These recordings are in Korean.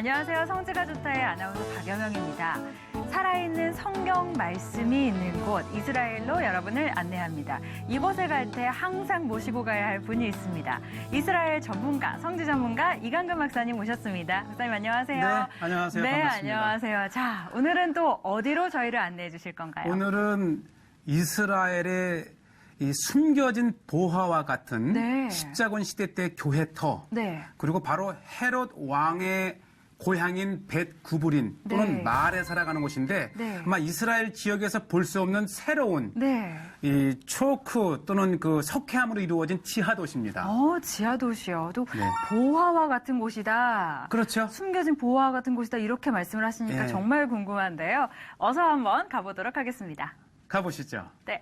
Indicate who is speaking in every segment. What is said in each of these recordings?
Speaker 1: 안녕하세요. 성지가 좋다의 아나운서 박연영입니다. 살아있는 성경 말씀이 있는 곳 이스라엘로 여러분을 안내합니다. 이곳에 갈 때 항상 모시고 가야 할 분이 있습니다. 이스라엘 전문가, 성지 전문가 이강근 박사님 모셨습니다. 박사님 안녕하세요.
Speaker 2: 네, 안녕하세요.
Speaker 1: 네,
Speaker 2: 반갑습니다.
Speaker 1: 안녕하세요. 자, 오늘은 또 어디로 저희를 안내해 주실 건가요?
Speaker 2: 오늘은 이스라엘의 이 숨겨진 보화와 같은
Speaker 1: 네.
Speaker 2: 십자군 시대 때 교회터,
Speaker 1: 네.
Speaker 2: 그리고 바로 헤롯 왕의 고향인 벳구브린 또는
Speaker 1: 네.
Speaker 2: 말에 살아가는 곳인데
Speaker 1: 네.
Speaker 2: 아마 이스라엘 지역에서 볼 수 없는 새로운
Speaker 1: 네.
Speaker 2: 이 초크 또는 그 석회암으로 이루어진 지하 도시입니다.
Speaker 1: 지하 도시요. 또
Speaker 2: 네.
Speaker 1: 보화와 같은 곳이다.
Speaker 2: 그렇죠.
Speaker 1: 숨겨진 보화와 같은 곳이다. 이렇게 말씀을 하시니까
Speaker 2: 네.
Speaker 1: 정말 궁금한데요. 어서 한번 가보도록 하겠습니다.
Speaker 2: 가보시죠.
Speaker 1: 네.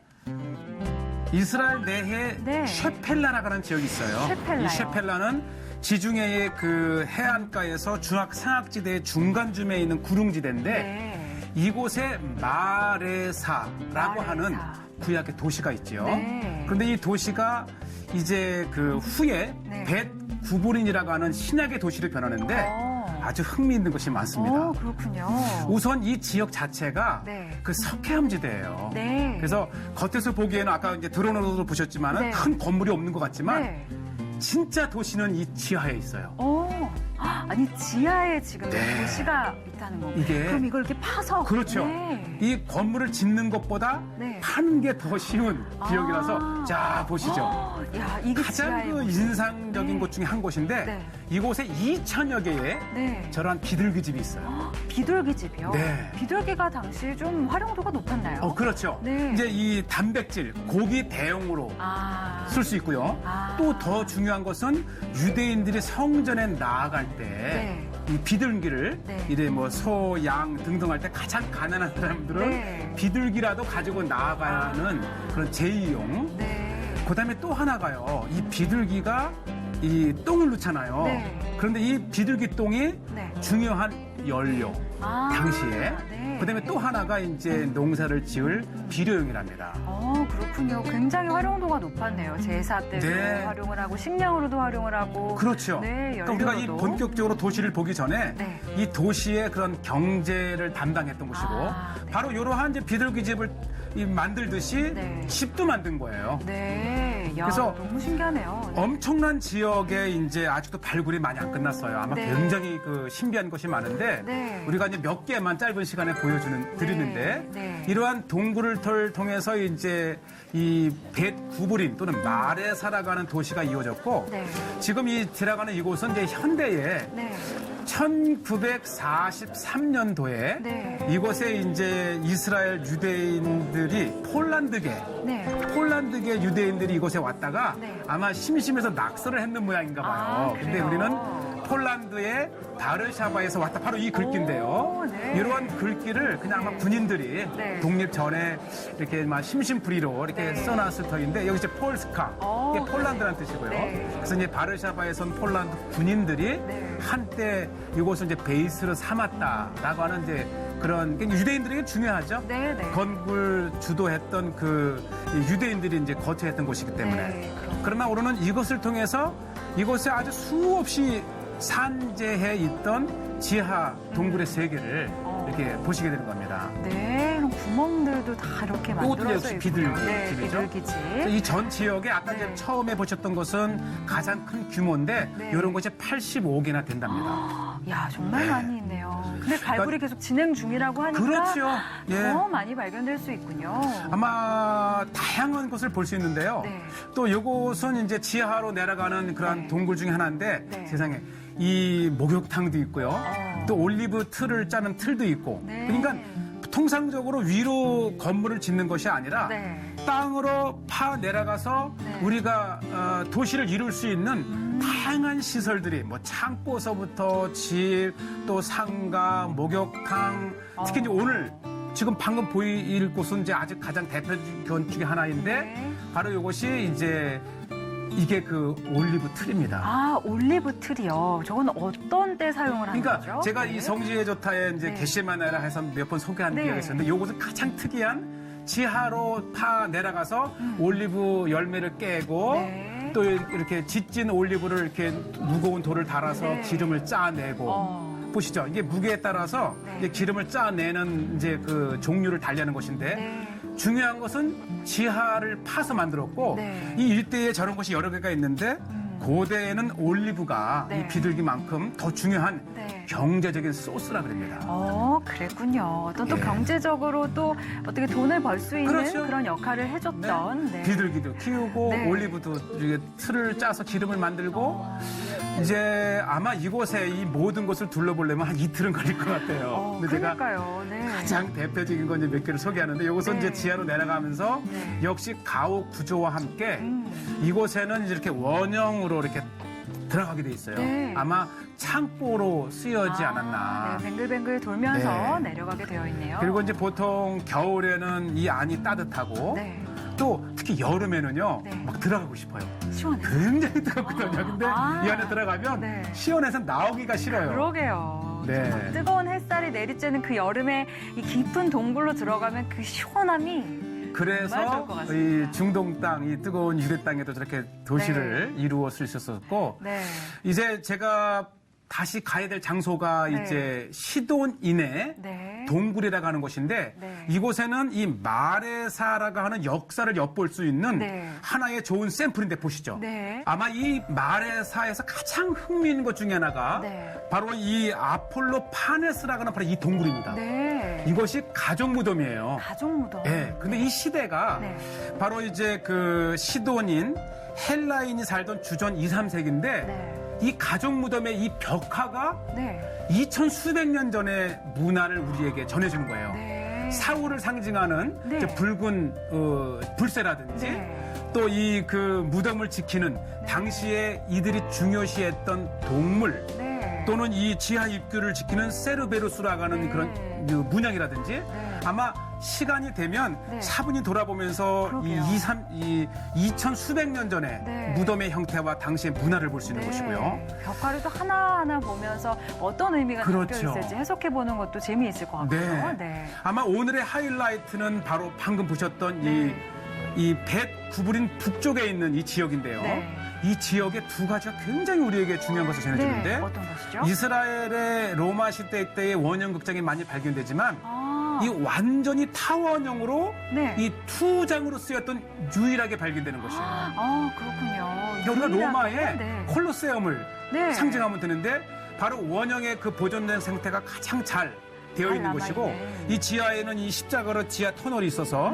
Speaker 2: 이스라엘 내에
Speaker 1: 네.
Speaker 2: 셰펠라라는 지역이 있어요.
Speaker 1: 셰펠라요.
Speaker 2: 이 셰펠라는 지중해의 그 해안가에서 중앙 상악지대의 중간쯤에 있는 구릉지대인데
Speaker 1: 네.
Speaker 2: 이곳에 마레사라고
Speaker 1: 마레사.
Speaker 2: 하는 구약의 도시가 있죠.
Speaker 1: 네.
Speaker 2: 그런데 이 도시가 이제 그 후에
Speaker 1: 네.
Speaker 2: 벳구브린이라고 하는 신약의 도시로 변하는데 아주 흥미있는 것이 많습니다.
Speaker 1: 그렇군요.
Speaker 2: 우선 이 지역 자체가
Speaker 1: 네.
Speaker 2: 그 석회암지대예요.
Speaker 1: 네.
Speaker 2: 그래서 겉에서 보기에는 아까 이제 드론으로도 보셨지만
Speaker 1: 네.
Speaker 2: 큰 건물이 없는 것 같지만
Speaker 1: 네.
Speaker 2: 진짜 도시는 이 지하에 있어요.
Speaker 1: 아니 지하에 지금
Speaker 2: 네.
Speaker 1: 도시가 있다는 거예요.
Speaker 2: 이게-
Speaker 1: 그럼 이걸 이렇게 파서
Speaker 2: 그렇죠.
Speaker 1: 네.
Speaker 2: 이 건물을 짓는 것보다
Speaker 1: 네.
Speaker 2: 파는 게 더 쉬운 지역이라서 자 보시죠.
Speaker 1: 야, 이게
Speaker 2: 가장
Speaker 1: 지하에
Speaker 2: 그
Speaker 1: 보시죠.
Speaker 2: 인상적인
Speaker 1: 네.
Speaker 2: 곳 중에 한 곳인데
Speaker 1: 네.
Speaker 2: 이곳에 2천여 개의
Speaker 1: 네.
Speaker 2: 저러한 비둘기 집이 있어요.
Speaker 1: 비둘기 집이요?
Speaker 2: 네.
Speaker 1: 비둘기가 당시 좀 활용도가 높았나요?
Speaker 2: 그렇죠.
Speaker 1: 네.
Speaker 2: 이제 이 단백질, 고기 대용으로 쓸 수 있고요.
Speaker 1: 아.
Speaker 2: 또 더 중요한 것은 유대인들이 성전에 나아갈 때 이 비둘기를
Speaker 1: 네.
Speaker 2: 이래 뭐 소, 양 등등 할 때 가장 가난한 사람들은
Speaker 1: 네.
Speaker 2: 비둘기라도 가지고 나아가야 하는 그런 제2용.
Speaker 1: 네.
Speaker 2: 그다음에 또 하나가요. 이 비둘기가 이 똥을 넣잖아요.
Speaker 1: 네.
Speaker 2: 그런데 이 비둘기 똥이
Speaker 1: 네.
Speaker 2: 중요한 연료. 당시에.
Speaker 1: 네.
Speaker 2: 그다음에 또 하나가 이제 농사를 지을 비료용이랍니다.
Speaker 1: 그렇군요. 굉장히 활용도가 높았네요. 제사 때도
Speaker 2: 네.
Speaker 1: 활용을 하고 식량으로도 활용을 하고.
Speaker 2: 그렇죠.
Speaker 1: 네,
Speaker 2: 그러니까 우리가 이
Speaker 1: 연료로도.
Speaker 2: 본격적으로 도시를 보기 전에
Speaker 1: 네.
Speaker 2: 이 도시의 그런 경제를 담당했던 곳이고
Speaker 1: 네.
Speaker 2: 바로 이러한 이제 비둘기 집을 만들듯이
Speaker 1: 네.
Speaker 2: 집도 만든 거예요.
Speaker 1: 네. 야,
Speaker 2: 그래서
Speaker 1: 너무 신기하네요. 네.
Speaker 2: 엄청난 지역에 이제 아직도 발굴이 많이 안 끝났어요. 아마
Speaker 1: 네.
Speaker 2: 굉장히 그 신비한 것이 많은데
Speaker 1: 네.
Speaker 2: 우리가 이제 몇 개만 짧은 시간에 드리는데
Speaker 1: 네.
Speaker 2: 이러한 동굴을 통해서 이제 이 벳구브린 또는 말에 살아가는 도시가 이어졌고
Speaker 1: 네.
Speaker 2: 지금 이 들어가는 이곳은 이제 현대에
Speaker 1: 네.
Speaker 2: 1943년도에
Speaker 1: 네.
Speaker 2: 이곳에 이제 이스라엘 유대인들이 폴란드계 유대인들이 이곳에 왔다가
Speaker 1: 네.
Speaker 2: 아마 심심해서 낙서를 했는 모양인가 봐요. 근데
Speaker 1: 그래요?
Speaker 2: 우리는 폴란드의 바르샤바에서 왔다. 바로 이 글귀인데요.
Speaker 1: 오, 네.
Speaker 2: 이러한 글귀를 그냥 아마
Speaker 1: 네.
Speaker 2: 군인들이
Speaker 1: 네.
Speaker 2: 독립 전에 이렇게 막 심심풀이로 이렇게
Speaker 1: 네.
Speaker 2: 써놨을 터인데 여기 이제 폴스카. 이게 폴란드라는 뜻이고요.
Speaker 1: 네.
Speaker 2: 그래서 이제 바르샤바에선 폴란드 군인들이
Speaker 1: 네.
Speaker 2: 한때 이곳을 이제 베이스로 삼았다라고 하는 이제 그런 유대인들에게 중요하죠.
Speaker 1: 네, 네.
Speaker 2: 건국을 주도했던 그 유대인들이 이제 거처했던 곳이기 때문에.
Speaker 1: 네, 그렇군요.
Speaker 2: 그러나 우리는 이것을 통해서 이곳에 아주 수없이 산재해 있던 지하 동굴의 세계를 이렇게 보시게 되는 겁니다.
Speaker 1: 네, 이런 구멍들도 다 이렇게
Speaker 2: 이것도
Speaker 1: 만들어져
Speaker 2: 역시
Speaker 1: 있고.
Speaker 2: 비둘기
Speaker 1: 네,
Speaker 2: 집이죠.
Speaker 1: 비둘기 집.
Speaker 2: 이 전 지역에 아까
Speaker 1: 네.
Speaker 2: 이제 처음에 보셨던 것은 가장 큰 규모인데
Speaker 1: 네.
Speaker 2: 이런 곳이 85개나 된답니다.
Speaker 1: 야, 정말 많이 있네요. 근데 발굴이 계속 진행 중이라고 하니까
Speaker 2: 그렇죠. 예.
Speaker 1: 더 많이 발견될 수 있군요.
Speaker 2: 아마 다양한 것을 볼 수 있는데요.
Speaker 1: 네.
Speaker 2: 또 이곳은 이제 지하로 내려가는 그런
Speaker 1: 네.
Speaker 2: 동굴 중에 하나인데
Speaker 1: 네.
Speaker 2: 세상에 이 목욕탕도 있고요. 또 올리브 틀을 짜는 틀도 있고.
Speaker 1: 네.
Speaker 2: 그러니까 통상적으로 위로 건물을 짓는 것이 아니라
Speaker 1: 네.
Speaker 2: 땅으로 파 내려가서
Speaker 1: 네.
Speaker 2: 우리가 도시를 이룰 수 있는 다양한 시설들이 뭐 창고서부터 집, 또 상가, 목욕탕, 특히 이제 오늘 지금 방금 보일 곳은 이제 아직 가장 대표적인 건축의 하나인데
Speaker 1: 네.
Speaker 2: 바로 이것이 이제 이게 그 올리브 틀입니다.
Speaker 1: 올리브 틀이요. 저건 어떤 때 사용을 하는
Speaker 2: 그러니까
Speaker 1: 거죠?
Speaker 2: 제가
Speaker 1: 네.
Speaker 2: 이 성지의 조타에 이제
Speaker 1: 네.
Speaker 2: 게시마나라 해서 몇 번 소개한
Speaker 1: 네.
Speaker 2: 기회가 있었는데 이것은 가장 특이한 지하로 파 내려가서 올리브 열매를 깨고
Speaker 1: 네.
Speaker 2: 또 이렇게 지찐 올리브를 이렇게 무거운 돌을 달아서
Speaker 1: 네.
Speaker 2: 기름을 짜내고 보시죠. 이게 무게에 따라서
Speaker 1: 네.
Speaker 2: 이제 기름을 짜내는 이제 그 종류를 달리하는 것인데
Speaker 1: 네.
Speaker 2: 중요한 것은 지하를 파서 만들었고
Speaker 1: 네.
Speaker 2: 이 일대에 저런 것이 여러 개가 있는데 고대에는 올리브가
Speaker 1: 네.
Speaker 2: 이 비둘기만큼 더 중요한
Speaker 1: 네.
Speaker 2: 경제적인 소스라 그럽니다.
Speaker 1: 그랬군요. 어떤 또
Speaker 2: 예.
Speaker 1: 경제적으로 또 어떻게 돈을 벌 수 있는
Speaker 2: 그렇죠.
Speaker 1: 그런 역할을 해줬던. 네.
Speaker 2: 비둘기도 키우고
Speaker 1: 네.
Speaker 2: 올리브도 이게 틀을 짜서 기름을 만들고 이제 아마 이곳에 이 모든 것을 둘러보려면 한 이틀은 걸릴 것 같아요. 근데 제가
Speaker 1: 그러니까요. 네.
Speaker 2: 가장 대표적인 건 이제 몇 개를 소개하는데 이것은
Speaker 1: 네.
Speaker 2: 이제 지하로 내려가면서
Speaker 1: 네.
Speaker 2: 역시 가옥 구조와 함께 이곳에는 이렇게 원형으로 이렇게 들어가게 돼 있어요.
Speaker 1: 네.
Speaker 2: 아마 창고로 쓰여지 않았나.
Speaker 1: 네, 뱅글뱅글 돌면서
Speaker 2: 네.
Speaker 1: 내려가게 되어 있네요.
Speaker 2: 그리고 이제 보통 겨울에는 이 안이 따뜻하고
Speaker 1: 네.
Speaker 2: 또 특히 여름에는요
Speaker 1: 네.
Speaker 2: 막 들어가고 싶어요.
Speaker 1: 시원해.
Speaker 2: 굉장히 뜨겁거든요. 근데
Speaker 1: 아.
Speaker 2: 이 안에 들어가면
Speaker 1: 네.
Speaker 2: 시원해서 나오기가 싫어요.
Speaker 1: 그러게요.
Speaker 2: 네.
Speaker 1: 정말 뜨거운 햇살이 내리쬐는 그 여름에 이 깊은 동굴로 들어가면 그 시원함이 정말
Speaker 2: 그래서
Speaker 1: 좋을 것 같습니다.
Speaker 2: 이 중동 땅, 이 뜨거운 유대 땅에도 저렇게 도시를 이루어 쓸 수 있었고
Speaker 1: 네.
Speaker 2: 이제 제가 다시 가야 될 장소가
Speaker 1: 네.
Speaker 2: 이제 시돈 이내
Speaker 1: 네.
Speaker 2: 동굴이라고 하는 곳인데
Speaker 1: 네.
Speaker 2: 이곳에는 이 마레사라고 하는 역사를 엿볼 수 있는
Speaker 1: 네.
Speaker 2: 하나의 좋은 샘플인데 보시죠.
Speaker 1: 네.
Speaker 2: 아마 이 마레사에서 가장 흥미있는 것 중에 하나가
Speaker 1: 네.
Speaker 2: 바로 이 아폴로 파네스라고 하는 바로 이 동굴입니다.
Speaker 1: 네.
Speaker 2: 이것이 가족 무덤이에요.
Speaker 1: 가족 무덤.
Speaker 2: 예. 근데 이 시대가
Speaker 1: 네.
Speaker 2: 바로 이제 그 시돈인 헬라인이 살던 주전 2, 3세기인데
Speaker 1: 네.
Speaker 2: 이 가족 무덤의 이 벽화가
Speaker 1: 네.
Speaker 2: 2000 수백 년 전의 문화를 우리에게 전해준 거예요.
Speaker 1: 네.
Speaker 2: 사울을 상징하는
Speaker 1: 네.
Speaker 2: 이제 붉은 불새라든지
Speaker 1: 네.
Speaker 2: 또 이 그 무덤을 지키는 당시에 이들이 중요시했던 동물
Speaker 1: 네.
Speaker 2: 또는 이 지하 입구를 지키는 세르베루스라고 하는
Speaker 1: 네.
Speaker 2: 그런 그 문양이라든지
Speaker 1: 네.
Speaker 2: 아마 시간이 되면
Speaker 1: 네.
Speaker 2: 차분히 돌아보면서
Speaker 1: 그러게요.
Speaker 2: 2000 수백 년 전에
Speaker 1: 네.
Speaker 2: 무덤의 형태와 당시의 문화를 볼 수 있는 곳이고요.
Speaker 1: 벽화를 또 하나하나 보면서 어떤 의미가
Speaker 2: 그렇죠.
Speaker 1: 담겨 있을지 해석해보는 것도 재미있을 것 같고요.
Speaker 2: 네. 아마 오늘의 하이라이트는 바로 방금 보셨던 이 벳 구부린 북쪽에 있는 이 지역인데요.
Speaker 1: 네.
Speaker 2: 이 지역의 두 가지가 굉장히 우리에게 중요한 것을 전해주는데
Speaker 1: 네. 어떤 것이죠?
Speaker 2: 이스라엘의 로마 시대 때의 원형 극장이 많이 발견되지만
Speaker 1: 아,
Speaker 2: 이 완전히 타원형으로
Speaker 1: 네.
Speaker 2: 이 투장으로 쓰였던 유일하게 발견되는 것이에요.
Speaker 1: 그렇군요.
Speaker 2: 우리가
Speaker 1: 유일하게,
Speaker 2: 로마의
Speaker 1: 네.
Speaker 2: 콜로세움을
Speaker 1: 네.
Speaker 2: 상징하면 되는데 바로 원형의 그 보존된 상태가 가장 잘 되어
Speaker 1: 잘
Speaker 2: 있는 것이고
Speaker 1: 남아있네.
Speaker 2: 이 지하에는 이 십자가로 지하 터널이 있어서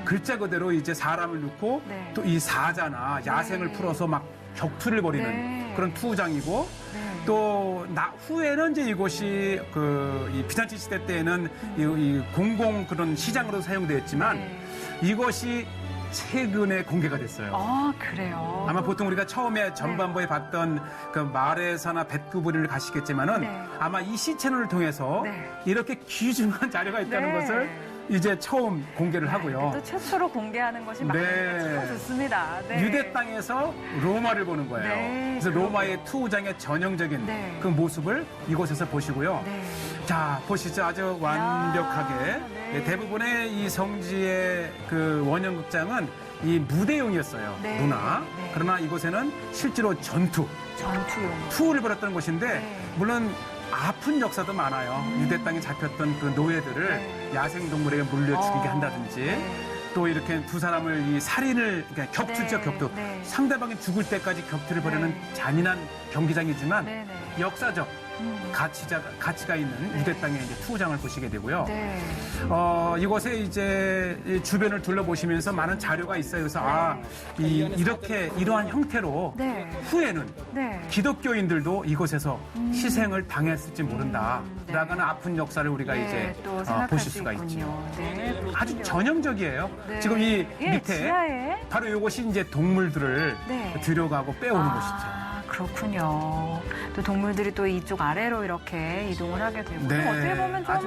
Speaker 2: 글자 그대로 이제 사람을 넣고
Speaker 1: 네.
Speaker 2: 또 이 사자나 야생을
Speaker 1: 네.
Speaker 2: 풀어서 막 격투를 벌이는
Speaker 1: 네.
Speaker 2: 그런 투장이고
Speaker 1: 네.
Speaker 2: 또 후에는 이제 이곳이 이 비잔치 시대 때에는 이 공공 그런 시장으로 사용되었지만
Speaker 1: 네.
Speaker 2: 이것이 최근에 공개가 됐어요.
Speaker 1: 그래요.
Speaker 2: 아마 보통 우리가 처음에 전반부에 봤던 그 마레사나 뱃구부리를 가시겠지만은
Speaker 1: 네.
Speaker 2: 아마 이 시채널을 통해서
Speaker 1: 네.
Speaker 2: 이렇게 귀중한 자료가 있다는
Speaker 1: 네.
Speaker 2: 것을 이제 처음 공개를 하고요.
Speaker 1: 또 최초로 공개하는 것이 많으니까
Speaker 2: 네.
Speaker 1: 참 좋습니다. 네.
Speaker 2: 유대 땅에서 로마를 보는 거예요.
Speaker 1: 네,
Speaker 2: 그래서
Speaker 1: 그러게요.
Speaker 2: 로마의 투장의 전형적인
Speaker 1: 네.
Speaker 2: 그 모습을 이곳에서 보시고요.
Speaker 1: 네.
Speaker 2: 자, 보시죠. 아주 완벽하게.
Speaker 1: 네.
Speaker 2: 대부분의 이 성지의 그 원형극장은 이 무대용이었어요.
Speaker 1: 네.
Speaker 2: 문화.
Speaker 1: 네.
Speaker 2: 그러나 이곳에는 실제로 전투,
Speaker 1: 전투용.
Speaker 2: 투를 벌였던 곳인데
Speaker 1: 네.
Speaker 2: 물론 아픈 역사도 많아요. 유대 땅에 잡혔던 그 노예들을
Speaker 1: 네.
Speaker 2: 야생동물에게 물려 죽이게 한다든지
Speaker 1: 네.
Speaker 2: 또 이렇게 두 사람을 이 살인을 그러니까 격투죠,
Speaker 1: 네.
Speaker 2: 격투.
Speaker 1: 네.
Speaker 2: 상대방이 죽을 때까지 격투를 벌이는
Speaker 1: 네.
Speaker 2: 잔인한 경기장이지만
Speaker 1: 네네.
Speaker 2: 역사적 가치가 있는
Speaker 1: 네.
Speaker 2: 유대 땅의 이제 투장을 보시게 되고요.
Speaker 1: 네.
Speaker 2: 이곳에 이제 이 주변을 둘러보시면서 많은 자료가 있어요. 그래서 이렇게 이러한 형태로
Speaker 1: 네.
Speaker 2: 후에는
Speaker 1: 네.
Speaker 2: 기독교인들도 이곳에서 희생을 당했을지 모른다.
Speaker 1: 네.
Speaker 2: 라는 아픈 역사를 우리가
Speaker 1: 네,
Speaker 2: 이제
Speaker 1: 또 생각할
Speaker 2: 보실
Speaker 1: 수
Speaker 2: 수가
Speaker 1: 있군요.
Speaker 2: 있죠.
Speaker 1: 네,
Speaker 2: 아주
Speaker 1: 그렇군요.
Speaker 2: 전형적이에요.
Speaker 1: 네.
Speaker 2: 지금 이
Speaker 1: 예,
Speaker 2: 밑에
Speaker 1: 지하에.
Speaker 2: 바로 이것이 이제 동물들을
Speaker 1: 네.
Speaker 2: 들여가고 빼오는 곳이죠.
Speaker 1: 그렇군요. 또 동물들이 또 이쪽 아래로 이렇게 이동을 하게 되고
Speaker 2: 네,
Speaker 1: 또 어떻게 보면 좀
Speaker 2: 아주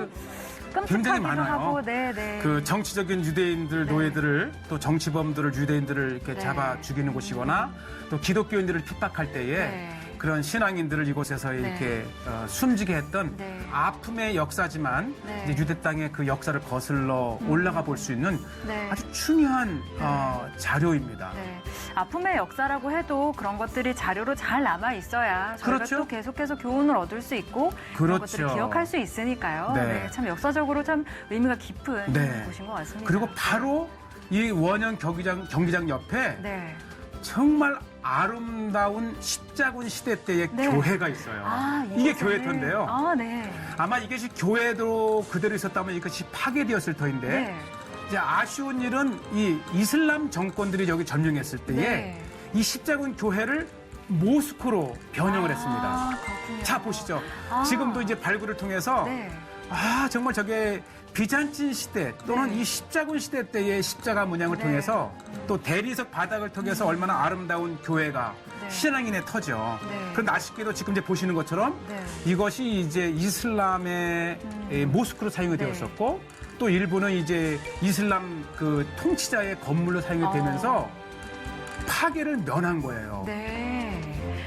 Speaker 1: 끔찍하기도
Speaker 2: 굉장히 많아요.
Speaker 1: 하고, 네.
Speaker 2: 그 정치적인 유대인들,
Speaker 1: 네.
Speaker 2: 노예들을 또 정치범들을 유대인들을 이렇게
Speaker 1: 네.
Speaker 2: 잡아 죽이는 곳이거나 또 기독교인들을 핍박할 때에
Speaker 1: 네.
Speaker 2: 그런 신앙인들을 이곳에서 이렇게 숨지게 했던
Speaker 1: 네.
Speaker 2: 아픔의 역사지만
Speaker 1: 네.
Speaker 2: 이제 유대 땅의 그 역사를 거슬러 올라가 볼 수 있는
Speaker 1: 네.
Speaker 2: 아주 중요한 자료입니다.
Speaker 1: 네. 아픔의 역사라고 해도 그런 것들이 자료로 잘 남아 있어야 저희가
Speaker 2: 그렇죠.
Speaker 1: 또 계속해서 교훈을 얻을 수 있고 그런
Speaker 2: 그렇죠.
Speaker 1: 것들을 기억할 수 있으니까요.
Speaker 2: 네.
Speaker 1: 네, 참 역사적으로 참 의미가 깊은
Speaker 2: 네.
Speaker 1: 곳인 것 같습니다.
Speaker 2: 그리고 바로 이 원형 경기장 옆에
Speaker 1: 네.
Speaker 2: 정말 아름다운 십자군 시대 때의
Speaker 1: 네.
Speaker 2: 교회가 있어요. 이게 교회터인데요.
Speaker 1: 네.
Speaker 2: 아마 이것이 교회도 그대로 있었다면 이것이 파괴되었을 터인데
Speaker 1: 네.
Speaker 2: 이제 아쉬운 일은 이 이슬람 정권들이 여기 점령했을 때에
Speaker 1: 네.
Speaker 2: 이 십자군 교회를 모스크로 변형을 했습니다.
Speaker 1: 그렇군요.
Speaker 2: 자 보시죠.
Speaker 1: 아.
Speaker 2: 지금도 이제 발굴을 통해서
Speaker 1: 네.
Speaker 2: 정말 저게 비잔틴 시대 또는
Speaker 1: 네.
Speaker 2: 이 십자군 시대 때의 십자가 문양을
Speaker 1: 네.
Speaker 2: 통해서 또 대리석 바닥을 통해서 얼마나 아름다운 교회가
Speaker 1: 네.
Speaker 2: 신앙인의 터죠.
Speaker 1: 네.
Speaker 2: 그런데 아쉽게도 지금 이제 보시는 것처럼
Speaker 1: 네.
Speaker 2: 이것이 이제 이슬람의 모스크로 사용이
Speaker 1: 네.
Speaker 2: 되었었고 또 일부는 이제 이슬람 그 통치자의 건물로 사용이 되면서 파괴를 면한 거예요.
Speaker 1: 네.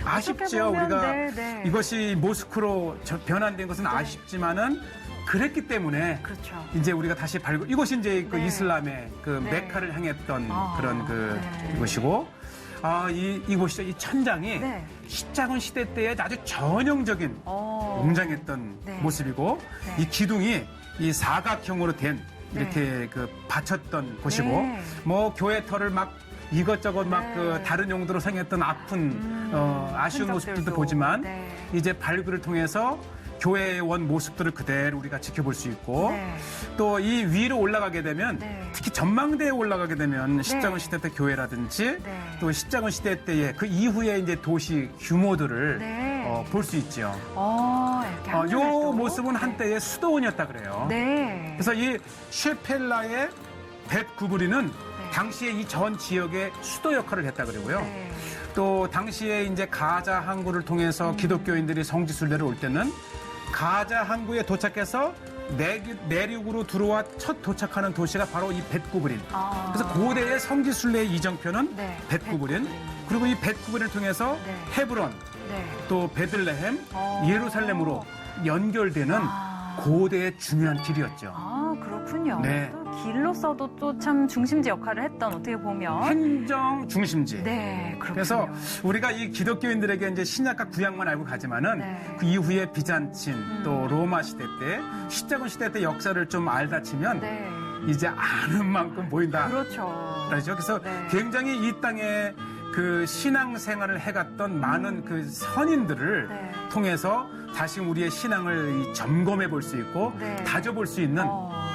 Speaker 2: 아쉽죠.
Speaker 1: 어떻게 보면,
Speaker 2: 우리가
Speaker 1: 네, 네.
Speaker 2: 이것이 모스크로 변환된 것은 아쉽지만은 그랬기 때문에
Speaker 1: 그렇죠.
Speaker 2: 이제 우리가 다시 발굴 이것이 이제 그
Speaker 1: 네.
Speaker 2: 이슬람의 그
Speaker 1: 네.
Speaker 2: 메카를 향했던 그런
Speaker 1: 네.
Speaker 2: 이것이고 이곳이죠. 이 천장이
Speaker 1: 네.
Speaker 2: 십자군 시대 때의 아주 전형적인 웅장했던
Speaker 1: 네.
Speaker 2: 모습이고
Speaker 1: 네.
Speaker 2: 이 기둥이 이 사각형으로 된
Speaker 1: 네.
Speaker 2: 이렇게 그 받쳤던 곳이고
Speaker 1: 네.
Speaker 2: 뭐 교회 터를 막 이것저것 막
Speaker 1: 네.
Speaker 2: 그 다른 용도로 생겼던 아픈 아쉬운
Speaker 1: 흔적들도.
Speaker 2: 모습들도 보지만
Speaker 1: 네.
Speaker 2: 이제 발굴을 통해서 교회의 원 모습들을 그대로 우리가 지켜볼 수 있고
Speaker 1: 네.
Speaker 2: 또 이 위로 올라가게 되면
Speaker 1: 네.
Speaker 2: 특히 전망대에 올라가게 되면 십자군 시대 때 교회라든지
Speaker 1: 네.
Speaker 2: 또 십자군 시대 때의 그 이후에 이제 도시 규모들을
Speaker 1: 네.
Speaker 2: 볼 수 있죠.
Speaker 1: 이렇게
Speaker 2: 이
Speaker 1: 한눈에 또.
Speaker 2: 모습은 한때의 수도원이었다 그래요.
Speaker 1: 네.
Speaker 2: 그래서 이 쉐펠라의 벳구브리는 당시에 이 전 지역의 수도 역할을 했다 그러고요.
Speaker 1: 네.
Speaker 2: 또 당시에 이제 가자 항구를 통해서 기독교인들이 성지순례를 올 때는 가자 항구에 도착해서 내륙으로 들어와 첫 도착하는 도시가 바로 이 벳구브린. 그래서 고대의 성지순례의 이정표는
Speaker 1: 네,
Speaker 2: 벳구브린.
Speaker 1: 벳구브린.
Speaker 2: 그리고 이 벳구브린을 통해서
Speaker 1: 네.
Speaker 2: 헤브론,
Speaker 1: 네.
Speaker 2: 또 베들레헴, 예루살렘으로 연결되는
Speaker 1: 아.
Speaker 2: 고대의 중요한 길이었죠.
Speaker 1: 그렇군요.
Speaker 2: 네.
Speaker 1: 또 길로서도 또 참 중심지 역할을 했던 어떻게 보면.
Speaker 2: 행정 중심지.
Speaker 1: 네, 그렇군요.
Speaker 2: 그래서 우리가 이 기독교인들에게 이제 신약과 구약만 알고 가지만은
Speaker 1: 네.
Speaker 2: 그 이후에 비잔틴 또 로마 시대 때 십자군 시대 때 역사를 좀 알다 치면
Speaker 1: 네.
Speaker 2: 이제 아는 만큼 보인다.
Speaker 1: 그렇죠.
Speaker 2: 그렇죠. 그래서
Speaker 1: 네.
Speaker 2: 굉장히 이 땅에 그 신앙생활을 해갔던 많은 그 선인들을
Speaker 1: 네.
Speaker 2: 통해서 다시 우리의 신앙을 점검해 볼 수 있고
Speaker 1: 네.
Speaker 2: 다져볼 수 있는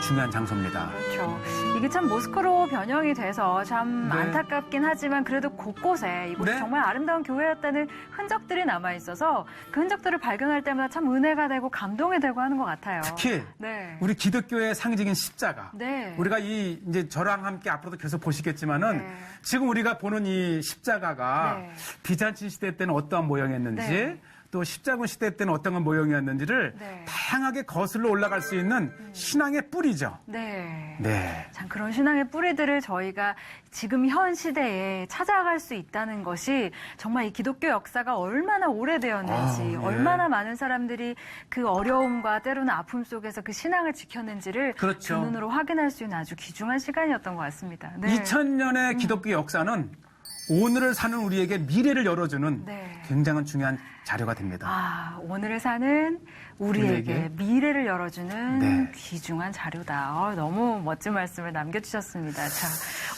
Speaker 2: 중요한 장소입니다.
Speaker 1: 그렇죠. 이게 참 모스크로 변형이 돼서 참
Speaker 2: 네.
Speaker 1: 안타깝긴 하지만 그래도 곳곳에 이곳이
Speaker 2: 네.
Speaker 1: 정말 아름다운 교회였다는 흔적들이 남아 있어서 그 흔적들을 발견할 때마다 참 은혜가 되고 감동이 되고 하는 것 같아요.
Speaker 2: 특히
Speaker 1: 네.
Speaker 2: 우리 기독교의 상징인 십자가.
Speaker 1: 네.
Speaker 2: 우리가 이제 저랑 함께 앞으로도 계속 보시겠지만은
Speaker 1: 네.
Speaker 2: 지금 우리가 보는 이 십자가가
Speaker 1: 네.
Speaker 2: 비잔틴 시대 때는 어떠한 모양이었는지
Speaker 1: 네.
Speaker 2: 또 십자군 시대 때는 어떤 모양이었는지를
Speaker 1: 네.
Speaker 2: 다양하게 거슬러 올라갈 수 있는 신앙의 뿌리죠.
Speaker 1: 네.
Speaker 2: 네.
Speaker 1: 참 그런 신앙의 뿌리들을 저희가 지금 현 시대에 찾아갈 수 있다는 것이 정말 이 기독교 역사가 얼마나 오래되었는지
Speaker 2: 예.
Speaker 1: 얼마나 많은 사람들이 그 어려움과 때로는 아픔 속에서 그 신앙을 지켰는지를
Speaker 2: 그렇죠.
Speaker 1: 두 눈으로 확인할 수 있는 아주 귀중한 시간이었던 것 같습니다. 네.
Speaker 2: 2000년의 기독교 역사는 오늘을 사는 우리에게 미래를 열어주는
Speaker 1: 네.
Speaker 2: 굉장한 중요한 자료가 됩니다.
Speaker 1: 오늘을 사는 우리에게
Speaker 2: 우리에게?
Speaker 1: 미래를 열어주는
Speaker 2: 네.
Speaker 1: 귀중한 자료다. 너무 멋진 말씀을 남겨주셨습니다. 자,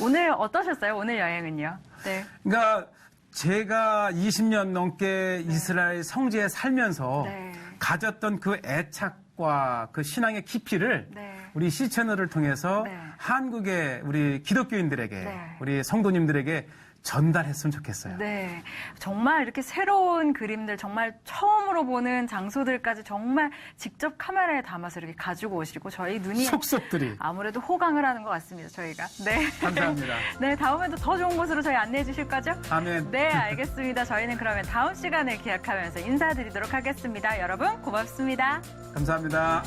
Speaker 1: 오늘 어떠셨어요? 오늘 여행은요? 네.
Speaker 2: 그러니까 제가 20년 넘게 이스라엘 성지에 살면서
Speaker 1: 네.
Speaker 2: 가졌던 그 애착과 그 신앙의 깊이를
Speaker 1: 네.
Speaker 2: 우리 C채널을 통해서
Speaker 1: 네.
Speaker 2: 한국의 우리 기독교인들에게
Speaker 1: 네.
Speaker 2: 우리 성도님들에게 전달했으면 좋겠어요.
Speaker 1: 네. 정말 이렇게 새로운 그림들, 정말 처음으로 보는 장소들까지 정말 직접 카메라에 담아서 이렇게 가지고 오시고 저희 눈이
Speaker 2: 속속들이.
Speaker 1: 아무래도 호강을 하는 것 같습니다, 저희가. 네.
Speaker 2: 감사합니다.
Speaker 1: 네, 다음에도 더 좋은 곳으로 저희 안내해 주실 거죠?
Speaker 2: 아멘.
Speaker 1: 네, 알겠습니다. 저희는 그러면 다음 시간을 기약하면서 인사드리도록 하겠습니다. 여러분, 고맙습니다.
Speaker 2: 감사합니다.